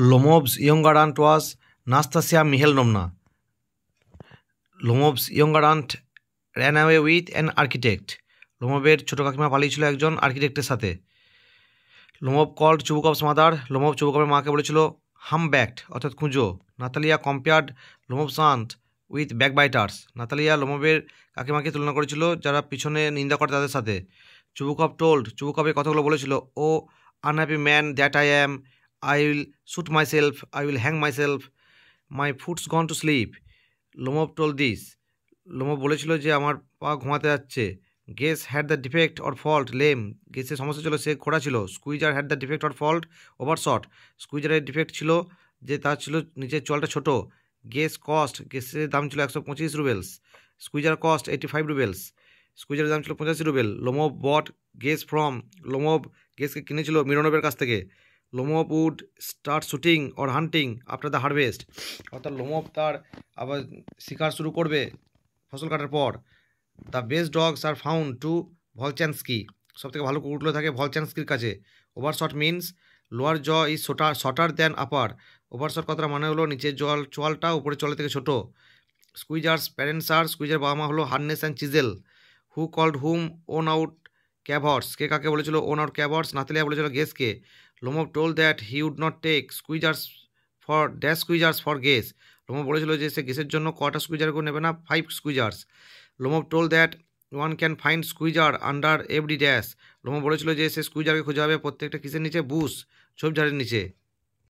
Lomov's younger aunt was Nastasia Mikhailovna. Lomov's younger aunt ran away with an architect. লোমোভের ছোট কাকিমা পালিয়েছিল একজন আর্কিটেক্টের সাথে। Lomov called Chubukov's mother. Lomov চুবুকভের মাকে বলেছিল হামব্যাকড অর্থাৎ কুঁজো। Natalia compared Lomov's aunt with backbiters. Natalia লোমোভের কাকিমাকে তুলনা করেছিল যারা পিছনে নিন্দা করে তাদের সাথে। চুবুকভ টোল্ড, চুবুকভের কথাগুলো বলেছিল, oh unhappy man that I am, I will shoot myself, I will hang myself, my foots gone to sleep. Lomov told this. Lomov বলেছিল যে আমার পা ঘুমাতে যাচ্ছে। Guess had the defect or fault lame. গেসের সমস্যা ছিল সে খোঁড়া ছিল। Squeezer had the defect or fault overshot. স্কুইজারের ডিফেক্ট ছিল যে তার ছিল নিচের চলটা ছোট। গেস কস্ট, গেসের দাম ছিল 125 রুবেলস। Squeezer cost 85 রুবেলস। স্কুইজারের দাম ছিল 85 rouble. Lomov bought Guess from. Lomov গেসকে কিনেছিল মিরোনোভের কাছ থেকে। Lomov would start shooting or hunting after the harvest. অর্থাৎ লোমোভ তার আবার শিকার শুরু করবে ফসল কাটার পর। The best dogs are found to Volchanetsky. সবথেকে ভালো কুকুরগুলো থাকে ভলচ্যান্সকির কাছে। Overshot means lower jaw is shorter than upper. Overshot কথাটা মানে হলো নিচের চোয়ালটা উপরের চোয়ালের থেকে ছোটো। স্কুইজার্স প্যারেন্টস আর, স্কুইজার বাবা মা হলো Harness and Chisel. Who called whom worn out cab horse. কে কাকে বলেছিল ওন আউট ক্যাভর্স? নাতালিয়া বলেছিল Guess. Lomov told that he would not take Squeezers for Guess. Lomov বলেছিল যে সে গেসের জন্য কটা স্কুইজারকে নেবে না, 5 Squeezers. Lomov told that one can find Squeezer under every dash. Lomov বলেছিল যে সে স্কুইজারকে খুঁজে হবে প্রত্যেকটা কিসের নিচে, বুশ, ঝোপঝাড়ের নিচে।